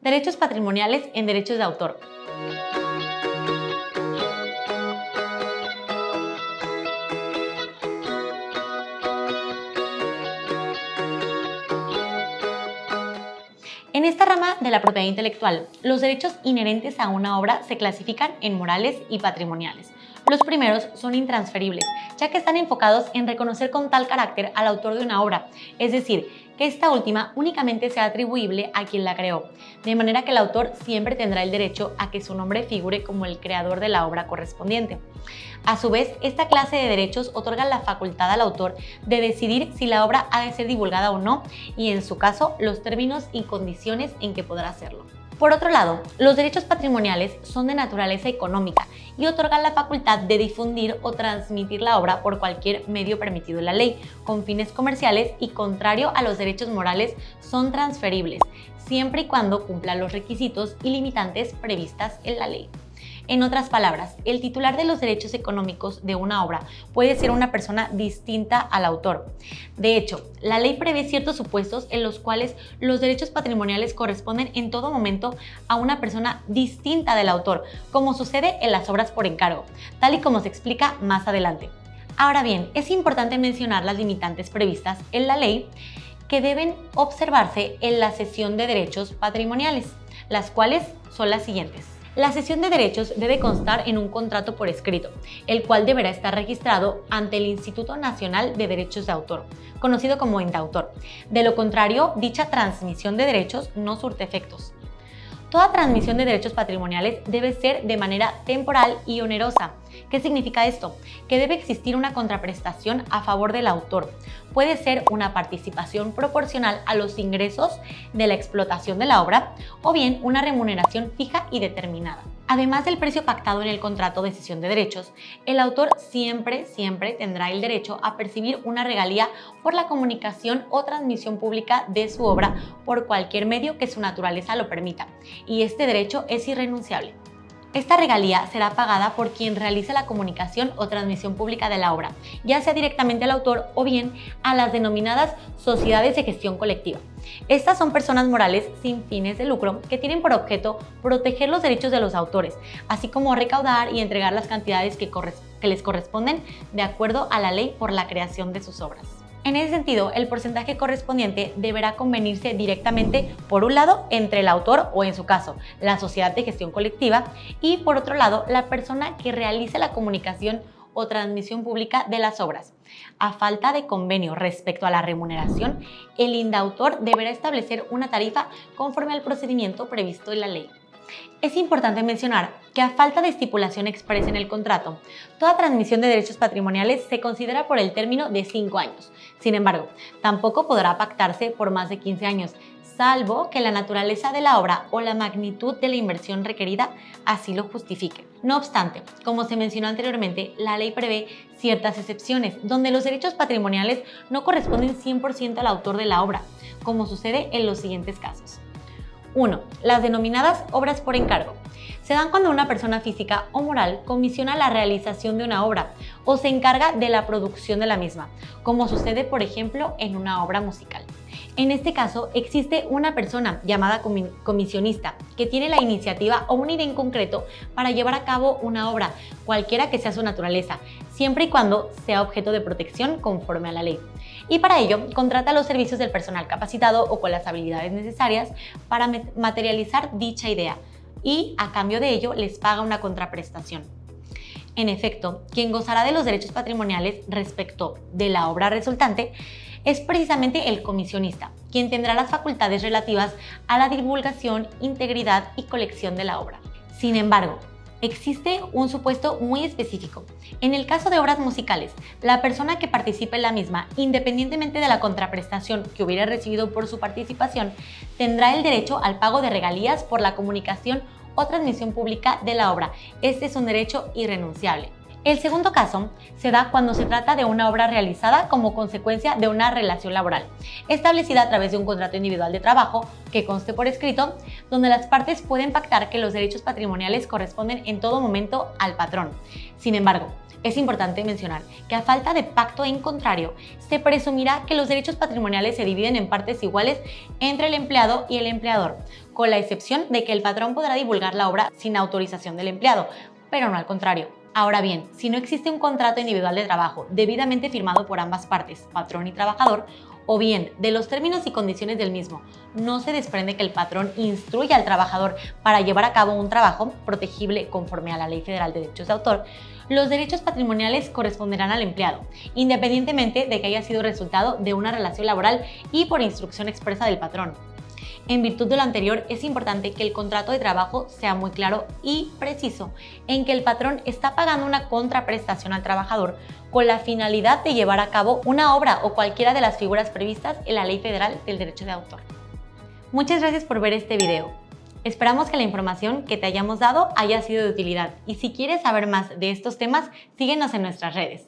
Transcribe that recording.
Derechos patrimoniales en derechos de autor. En esta rama de la propiedad intelectual, los derechos inherentes a una obra se clasifican en morales y patrimoniales. Los primeros son intransferibles, ya que están enfocados en reconocer con tal carácter al autor de una obra, es decir, que esta última únicamente sea atribuible a quien la creó, de manera que el autor siempre tendrá el derecho a que su nombre figure como el creador de la obra correspondiente. A su vez, esta clase de derechos otorga la facultad al autor de decidir si la obra ha de ser divulgada o no y, en su caso, los términos y condiciones en que podrá hacerlo. Por otro lado, los derechos patrimoniales son de naturaleza económica y otorgan la facultad de difundir o transmitir la obra por cualquier medio permitido en la ley, con fines comerciales y, contrario a los derechos morales, son transferibles, siempre y cuando cumplan los requisitos y limitantes previstas en la ley. En otras palabras, el titular de los derechos económicos de una obra puede ser una persona distinta al autor. De hecho, la ley prevé ciertos supuestos en los cuales los derechos patrimoniales corresponden en todo momento a una persona distinta del autor, como sucede en las obras por encargo, tal y como se explica más adelante. Ahora bien, es importante mencionar las limitantes previstas en la ley que deben observarse en la cesión de derechos patrimoniales, las cuales son las siguientes. La cesión de derechos debe constar en un contrato por escrito, el cual deberá estar registrado ante el Instituto Nacional de Derechos de Autor, conocido como INDAUTOR. De lo contrario, dicha transmisión de derechos no surte efectos. Toda transmisión de derechos patrimoniales debe ser de manera temporal y onerosa. ¿Qué significa esto? Que debe existir una contraprestación a favor del autor. Puede ser una participación proporcional a los ingresos de la explotación de la obra o bien una remuneración fija y determinada. Además del precio pactado en el contrato de cesión de derechos, el autor siempre tendrá el derecho a percibir una regalía por la comunicación o transmisión pública de su obra por cualquier medio que su naturaleza lo permita, y este derecho es irrenunciable. Esta regalía será pagada por quien realice la comunicación o transmisión pública de la obra, ya sea directamente al autor o bien a las denominadas sociedades de gestión colectiva. Estas son personas morales sin fines de lucro que tienen por objeto proteger los derechos de los autores, así como recaudar y entregar las cantidades que les corresponden de acuerdo a la ley por la creación de sus obras. En ese sentido, el porcentaje correspondiente deberá convenirse directamente, por un lado, entre el autor o, en su caso, la sociedad de gestión colectiva, y por otro lado, la persona que realice la comunicación o transmisión pública de las obras. A falta de convenio respecto a la remuneración, el INDAUTOR deberá establecer una tarifa conforme al procedimiento previsto en la ley. Es importante mencionar que, a falta de estipulación expresa en el contrato, toda transmisión de derechos patrimoniales se considera por el término de 5 años. Sin embargo, tampoco podrá pactarse por más de 15 años, salvo que la naturaleza de la obra o la magnitud de la inversión requerida así lo justifique. No obstante, como se mencionó anteriormente, la ley prevé ciertas excepciones, donde los derechos patrimoniales no corresponden 100% al autor de la obra, como sucede en los siguientes casos. 1. Las denominadas obras por encargo. Se dan cuando una persona física o moral comisiona la realización de una obra o se encarga de la producción de la misma, como sucede, por ejemplo, en una obra musical. En este caso, existe una persona llamada comisionista que tiene la iniciativa o una idea en concreto para llevar a cabo una obra, cualquiera que sea su naturaleza, siempre y cuando sea objeto de protección conforme a la ley. Y para ello, contrata los servicios del personal capacitado o con las habilidades necesarias para materializar dicha idea y, a cambio de ello, les paga una contraprestación. En efecto, quien gozará de los derechos patrimoniales respecto de la obra resultante es precisamente el comisionista, quien tendrá las facultades relativas a la divulgación, integridad y colección de la obra. Sin embargo, existe un supuesto muy específico. En el caso de obras musicales, la persona que participe en la misma, independientemente de la contraprestación que hubiera recibido por su participación, tendrá el derecho al pago de regalías por la comunicación o transmisión pública de la obra. Este es un derecho irrenunciable. El segundo caso se da cuando se trata de una obra realizada como consecuencia de una relación laboral, establecida a través de un contrato individual de trabajo que conste por escrito, donde las partes pueden pactar que los derechos patrimoniales corresponden en todo momento al patrón. Sin embargo, es importante mencionar que a falta de pacto en contrario, se presumirá que los derechos patrimoniales se dividen en partes iguales entre el empleado y el empleador, con la excepción de que el patrón podrá divulgar la obra sin autorización del empleado, pero no al contrario. Ahora bien, si no existe un contrato individual de trabajo debidamente firmado por ambas partes, patrón y trabajador, o bien de los términos y condiciones del mismo, no se desprende que el patrón instruya al trabajador para llevar a cabo un trabajo protegible conforme a la Ley Federal de Derechos de Autor, los derechos patrimoniales corresponderán al empleado, independientemente de que haya sido resultado de una relación laboral y por instrucción expresa del patrón. En virtud de lo anterior, es importante que el contrato de trabajo sea muy claro y preciso, en que el patrón está pagando una contraprestación al trabajador con la finalidad de llevar a cabo una obra o cualquiera de las figuras previstas en la Ley Federal del Derecho de Autor. Muchas gracias por ver este video. Esperamos que la información que te hayamos dado haya sido de utilidad y si quieres saber más de estos temas, síguenos en nuestras redes.